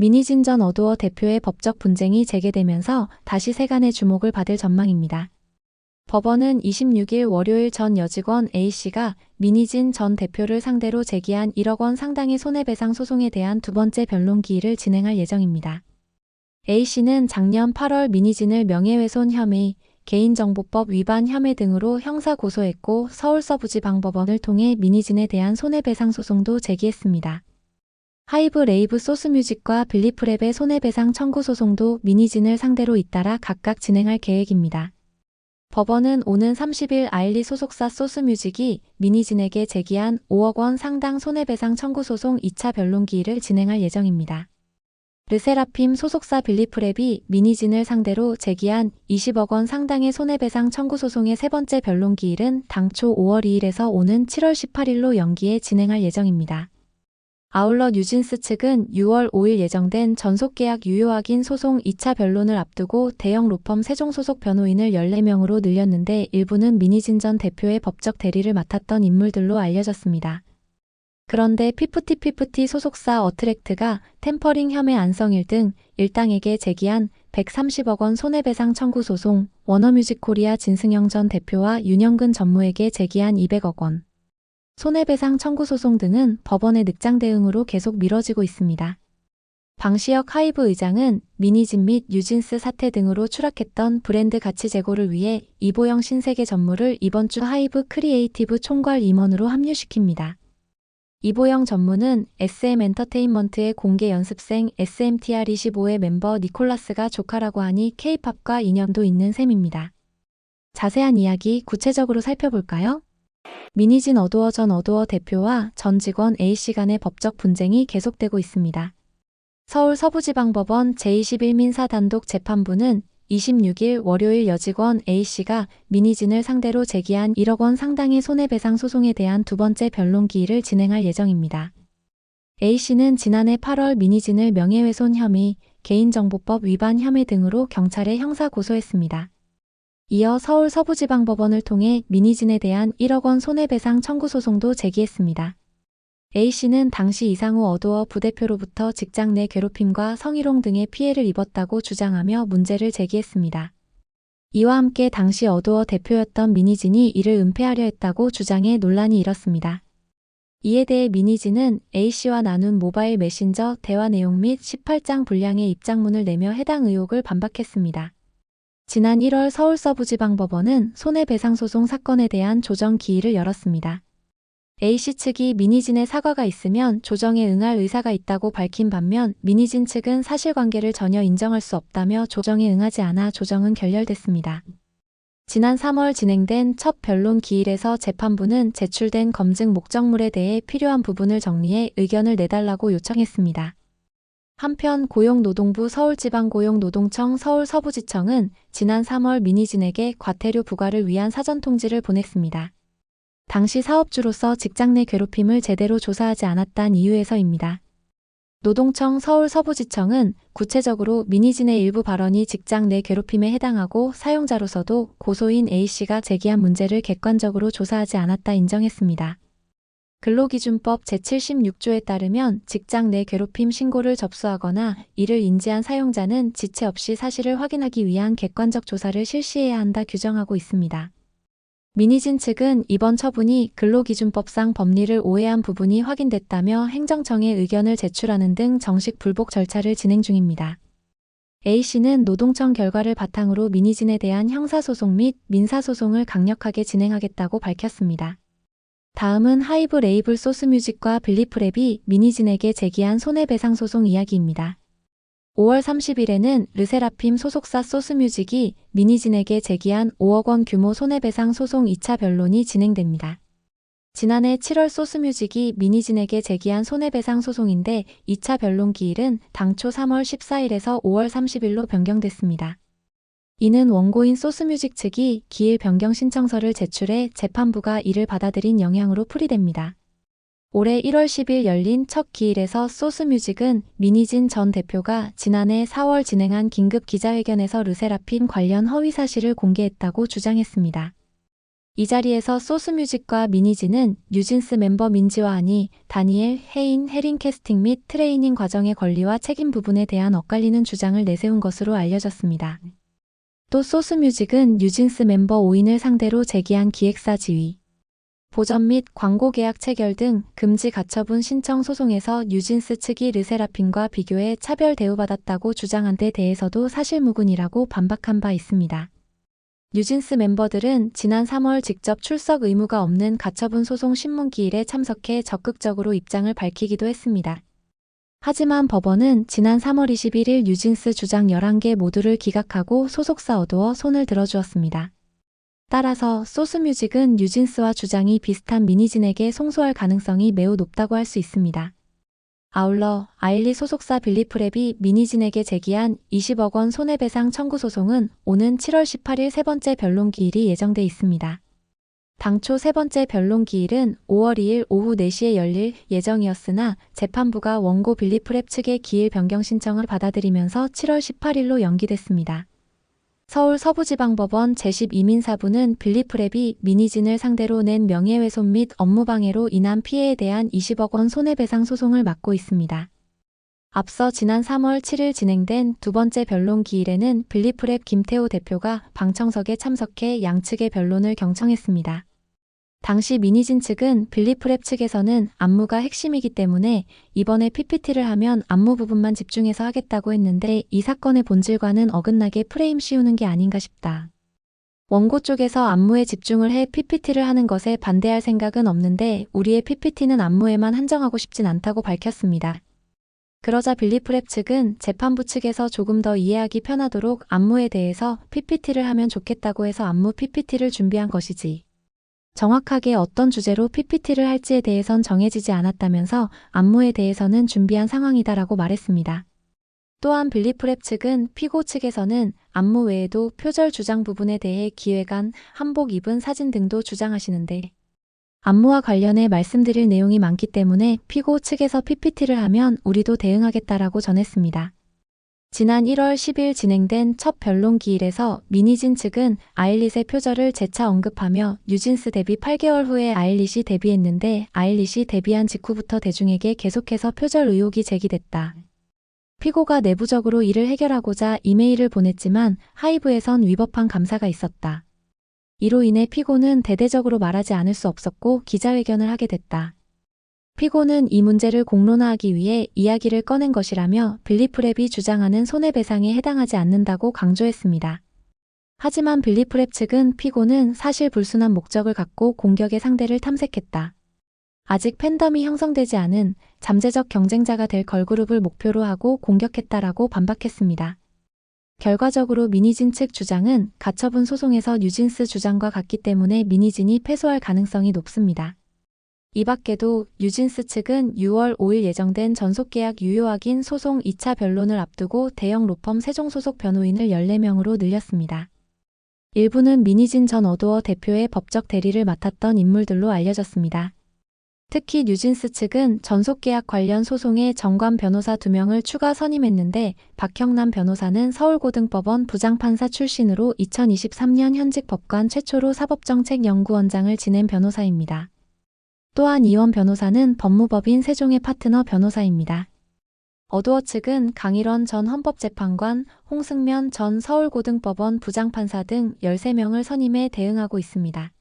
미니진 전 어도어 대표의 법적 분쟁이 재개되면서 다시 세간의 주목을 받을 전망입니다. 법원은 26일 월요일 전 여직원 A씨가 미니진 전 대표를 상대로 제기한 1억 원 상당의 손해배상 소송에 대한 두 번째 변론 기일을 진행할 예정입니다. A씨는 작년 8월 미니진을 명예훼손 혐의, 개인정보법 위반 혐의 등으로 형사 고소했고 서울서부지방법원을 통해 미니진에 대한 손해배상 소송도 제기했습니다. 하이브 레이브 소스뮤직과 빌리프랩의 손해배상 청구 소송도 미니진을 상대로 잇따라 각각 진행할 계획입니다. 법원은 오는 30일 아일리 소속사 소스뮤직이 미니진에게 제기한 5억 원 상당 손해배상 청구 소송 2차 변론 기일을 진행할 예정입니다. 르세라핌 소속사 빌리프랩이 미니진을 상대로 제기한 20억 원 상당의 손해배상 청구 소송의 세 번째 변론 기일은 당초 5월 2일에서 오는 7월 18일로 연기해 진행할 예정입니다. 아울러 뉴진스 측은 6월 5일 예정된 전속계약 유효 확인 소송 2차 변론을 앞두고 대형 로펌 세종 소속 변호인을 14명으로 늘렸는데 일부는 미니진 전 대표의 법적 대리를 맡았던 인물들로 알려졌습니다. 그런데 피프티피프티 소속사 어트랙트가 템퍼링 혐의 안성일 등 일당에게 제기한 130억 원 손해배상 청구 소송, 워너뮤직 코리아 진승영 전 대표와 윤영근 전무에게 제기한 200억 원 손해배상 청구 소송 등은 법원의 늑장 대응으로 계속 미뤄지고 있습니다. 방시혁 하이브 의장은 미니진 및 뉴진스 사태 등으로 추락했던 브랜드 가치 제고를 위해 이보영 신세계 전무를 이번 주 하이브 크리에이티브 총괄 임원으로 합류시킵니다. 이보영 전무는 SM엔터테인먼트의 공개 연습생 SMTR25의 멤버 니콜라스가 조카라고 하니 K-팝과 인연도 있는 셈입니다. 자세한 이야기 구체적으로 살펴볼까요? 미니진 어도어 전 어도어 대표와 전 직원 A씨 간의 법적 분쟁이 계속되고 있습니다. 서울 서부지방법원 제21민사 단독 재판부는 26일 월요일 여직원 A씨가 미니진을 상대로 제기한 1억 원 상당의 손해배상 소송에 대한 두 번째 변론 기일을 진행할 예정입니다. A씨는 지난해 8월 미니진을 명예훼손 혐의, 개인정보법 위반 혐의 등으로 경찰에 형사 고소했습니다. 이어 서울 서부지방법원을 통해 미니진에 대한 1억 원 손해배상 청구 소송도 제기했습니다. A씨는 당시 이상우 어도어 부대표로부터 직장 내 괴롭힘과 성희롱 등의 피해를 입었다고 주장하며 문제를 제기했습니다. 이와 함께 당시 어도어 대표였던 미니진이 이를 은폐하려 했다고 주장해 논란이 일었습니다. 이에 대해 미니진은 A씨와 나눈 모바일 메신저 대화 내용 및 18장 분량의 입장문을 내며 해당 의혹을 반박했습니다. 지난 1월 서울서부지방법원은 손해배상소송 사건에 대한 조정 기일을 열었습니다. A씨 측이 미니진의 사과가 있으면 조정에 응할 의사가 있다고 밝힌 반면 미니진 측은 사실관계를 전혀 인정할 수 없다며 조정에 응하지 않아 조정은 결렬됐습니다. 지난 3월 진행된 첫 변론 기일에서 재판부는 제출된 검증 목적물에 대해 필요한 부분을 정리해 의견을 내달라고 요청했습니다. 한편 고용노동부 서울지방고용노동청 서울서부지청은 지난 3월 미니진에게 과태료 부과를 위한 사전통지를 보냈습니다. 당시 사업주로서 직장 내 괴롭힘을 제대로 조사하지 않았다는 이유에서입니다. 노동청 서울서부지청은 구체적으로 미니진의 일부 발언이 직장 내 괴롭힘에 해당하고 사용자로서도 고소인 A씨가 제기한 문제를 객관적으로 조사하지 않았다 인정했습니다. 근로기준법 제76조에 따르면 직장 내 괴롭힘 신고를 접수하거나 이를 인지한 사용자는 지체 없이 사실을 확인하기 위한 객관적 조사를 실시해야 한다 규정하고 있습니다. 미니진 측은 이번 처분이 근로기준법상 법리를 오해한 부분이 확인됐다며 행정청에 의견을 제출하는 등 정식 불복 절차를 진행 중입니다. A씨는 노동청 결과를 바탕으로 미니진에 대한 형사소송 및 민사소송을 강력하게 진행하겠다고 밝혔습니다. 다음은 하이브 레이블 소스뮤직과 빌리프랩이 미니진에게 제기한 손해배상 소송 이야기입니다. 5월 30일에는 르세라핌 소속사 소스뮤직이 미니진에게 제기한 5억 원 규모 손해배상 소송 2차 변론이 진행됩니다. 지난해 7월 소스뮤직이 미니진에게 제기한 손해배상 소송인데 2차 변론 기일은 당초 3월 14일에서 5월 30일로 변경됐습니다. 이는 원고인 소스뮤직 측이 기일 변경 신청서를 제출해 재판부가 이를 받아들인 영향으로 풀이됩니다. 올해 1월 10일 열린 첫 기일에서 소스뮤직은 미니진 전 대표가 지난해 4월 진행한 긴급 기자회견에서 르세라핌 관련 허위 사실을 공개했다고 주장했습니다. 이 자리에서 소스뮤직과 미니진은 뉴진스 멤버 민지와 아니, 다니엘, 혜인, 해린 캐스팅 및 트레이닝 과정의 권리와 책임 부분에 대한 엇갈리는 주장을 내세운 것으로 알려졌습니다. 또 소스뮤직은 뉴진스 멤버 5인을 상대로 제기한 기획사 지위, 보전 및 광고 계약 체결 등 금지 가처분 신청 소송에서 뉴진스 측이 르세라핌과 비교해 차별 대우받았다고 주장한 데 대해서도 사실무근이라고 반박한 바 있습니다. 뉴진스 멤버들은 지난 3월 직접 출석 의무가 없는 가처분 소송 신문기일에 참석해 적극적으로 입장을 밝히기도 했습니다. 하지만 법원은 지난 3월 21일 뉴진스 주장 11개 모두를 기각하고 소속사 어도어 손을 들어주었습니다. 따라서 소스뮤직은 뉴진스와 주장이 비슷한 미니진에게 송수할 가능성이 매우 높다고 할 수 있습니다. 아울러 아일리 소속사 빌리프랩이 미니진에게 제기한 20억 원 손해배상 청구 소송은 오는 7월 18일 세 번째 변론 기일이 예정돼 있습니다. 당초 세 번째 변론 기일은 5월 2일 오후 4시에 열릴 예정이었으나 재판부가 원고 빌리프랩 측의 기일 변경 신청을 받아들이면서 7월 18일로 연기됐습니다. 서울 서부지방법원 제12민사부는 빌리프랩이 미니진을 상대로 낸 명예훼손 및 업무방해로 인한 피해에 대한 20억 원 손해배상 소송을 맡고 있습니다. 앞서 지난 3월 7일 진행된 두 번째 변론 기일에는 빌리프랩 김태호 대표가 방청석에 참석해 양측의 변론을 경청했습니다. 당시 미니진 측은 빌리프랩 측에서는 안무가 핵심이기 때문에 이번에 PPT를 하면 안무 부분만 집중해서 하겠다고 했는데 이 사건의 본질과는 어긋나게 프레임 씌우는 게 아닌가 싶다. 원고 쪽에서 안무에 집중을 해 PPT를 하는 것에 반대할 생각은 없는데 우리의 PPT는 안무에만 한정하고 싶진 않다고 밝혔습니다. 그러자 빌리프랩 측은 재판부 측에서 조금 더 이해하기 편하도록 안무에 대해서 PPT를 하면 좋겠다고 해서 안무 PPT를 준비한 것이지. 정확하게 어떤 주제로 PPT를 할지에 대해선 정해지지 않았다면서 안무에 대해서는 준비한 상황이다라고 말했습니다. 또한 빌리프랩 측은 피고 측에서는 안무 외에도 표절 주장 부분에 대해 기획안, 한복 입은 사진 등도 주장하시는데 안무와 관련해 말씀드릴 내용이 많기 때문에 피고 측에서 PPT를 하면 우리도 대응하겠다라고 전했습니다. 지난 1월 10일 진행된 첫 변론 기일에서 미니진 측은 아일릿의 표절을 재차 언급하며 뉴진스 데뷔 8개월 후에 아일릿이 데뷔했는데 아일릿이 데뷔한 직후부터 대중에게 계속해서 표절 의혹이 제기됐다. 피고가 내부적으로 이를 해결하고자 이메일을 보냈지만 하이브에선 위법한 감사가 있었다. 이로 인해 피고는 대대적으로 말하지 않을 수 없었고 기자회견을 하게 됐다. 피고는 이 문제를 공론화하기 위해 이야기를 꺼낸 것이라며 빌리프랩이 주장하는 손해배상에 해당하지 않는다고 강조했습니다. 하지만 빌리프랩 측은 피고는 사실 불순한 목적을 갖고 공격의 상대를 탐색했다. 아직 팬덤이 형성되지 않은 잠재적 경쟁자가 될 걸그룹을 목표로 하고 공격했다라고 반박했습니다. 결과적으로 미니진 측 주장은 가처분 소송에서 뉴진스 주장과 같기 때문에 미니진이 패소할 가능성이 높습니다. 이 밖에도 뉴진스 측은 6월 5일 예정된 전속계약 유효 확인 소송 2차 변론을 앞두고 대형 로펌 세종 소속 변호인을 14명으로 늘렸습니다. 일부는 미니진 전 어도어 대표의 법적 대리를 맡았던 인물들로 알려졌습니다. 특히 뉴진스 측은 전속계약 관련 소송에 정관 변호사 2명을 추가 선임했는데 박형남 변호사는 서울고등법원 부장판사 출신으로 2023년 현직 법관 최초로 사법정책연구원장을 지낸 변호사입니다. 또한 이원 변호사는 법무법인 세종의 파트너 변호사입니다. 어도어 측은 강일원 전 헌법재판관, 홍승면 전 서울고등법원 부장판사 등 13명을 선임해 대응하고 있습니다.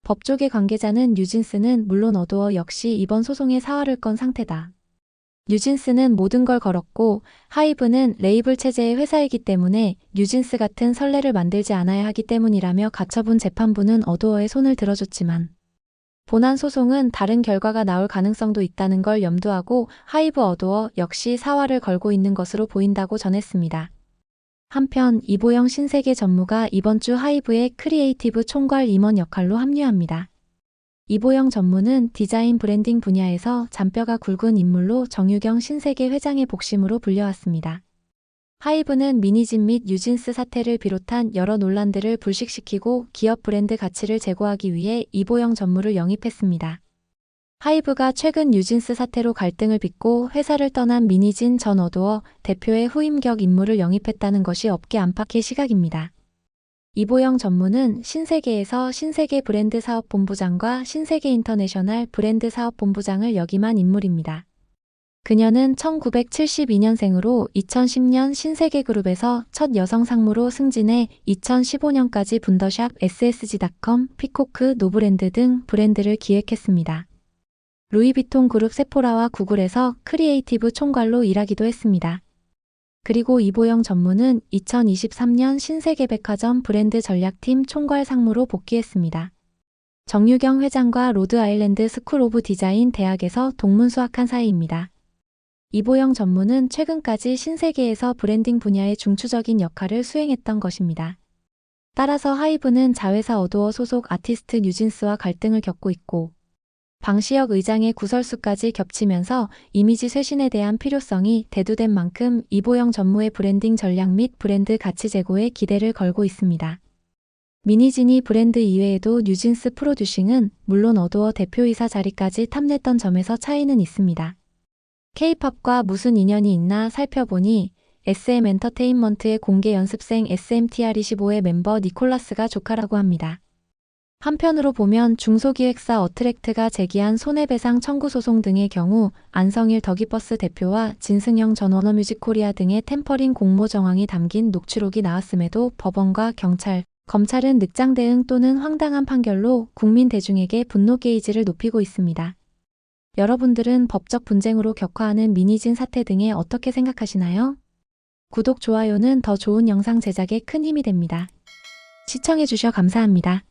법조계 관계자는 뉴진스는 물론 어도어 역시 이번 소송에 사활을 건 상태다. 뉴진스는 모든 걸 걸었고 하이브는 레이블 체제의 회사이기 때문에 뉴진스 같은 선례를 만들지 않아야 하기 때문이라며 가처분 재판부는 어도어의 손을 들어줬지만 본안 소송은 다른 결과가 나올 가능성도 있다는 걸 염두하고 하이브 어도어 역시 사활을 걸고 있는 것으로 보인다고 전했습니다. 한편 이보영 신세계 전무가 이번 주 하이브의 크리에이티브 총괄 임원 역할로 합류합니다. 이보영 전무는 디자인 브랜딩 분야에서 잔뼈가 굵은 인물로 정유경 신세계 회장의 복심으로 불려왔습니다. 하이브는 미니진 및 뉴진스 사태를 비롯한 여러 논란들을 불식시키고 기업 브랜드 가치를 제고하기 위해 이보영 전무를 영입했습니다. 하이브가 최근 뉴진스 사태로 갈등을 빚고 회사를 떠난 미니진 전 어도어 대표의 후임격 인물을 영입했다는 것이 업계 안팎의 시각입니다. 이보영 전무는 신세계에서 신세계 브랜드 사업본부장과 신세계 인터내셔널 브랜드 사업본부장을 역임한 인물입니다. 그녀는 1972년생으로 2010년 신세계그룹에서 첫 여성 상무로 승진해 2015년까지 분더샵, SSG.com, 피코크, 노브랜드 등 브랜드를 기획했습니다. 루이비통 그룹 세포라와 구글에서 크리에이티브 총괄로 일하기도 했습니다. 그리고 이보영 전무는 2023년 신세계백화점 브랜드 전략팀 총괄 상무로 복귀했습니다. 정유경 회장과 로드아일랜드 스쿨 오브 디자인 대학에서 동문수학한 사이입니다. 이보영 전무는 최근까지 신세계에서 브랜딩 분야의 중추적인 역할을 수행했던 것입니다. 따라서 하이브는 자회사 어도어 소속 아티스트 뉴진스와 갈등을 겪고 있고 방시혁 의장의 구설수까지 겹치면서 이미지 쇄신에 대한 필요성이 대두된 만큼 이보영 전무의 브랜딩 전략 및 브랜드 가치 제고에 기대를 걸고 있습니다. 미니진이 브랜드 이외에도 뉴진스 프로듀싱은 물론 어도어 대표이사 자리까지 탐냈던 점에서 차이는 있습니다. K-팝과 무슨 인연이 있나 살펴보니 SM엔터테인먼트의 공개 연습생 SMTR25의 멤버 니콜라스가 조카라고 합니다. 한편으로 보면 중소기획사 어트랙트가 제기한 손해배상 청구 소송 등의 경우 안성일 더기버스 대표와 진승영 전 워너뮤직코리아 등의 템퍼링 공모 정황이 담긴 녹취록이 나왔음에도 법원과 경찰, 검찰은 늑장 대응 또는 황당한 판결로 국민 대중에게 분노 게이지를 높이고 있습니다. 여러분들은 법적 분쟁으로 격화하는 미니진 사태 등에 어떻게 생각하시나요? 구독, 좋아요는 더 좋은 영상 제작에 큰 힘이 됩니다. 시청해주셔 감사합니다.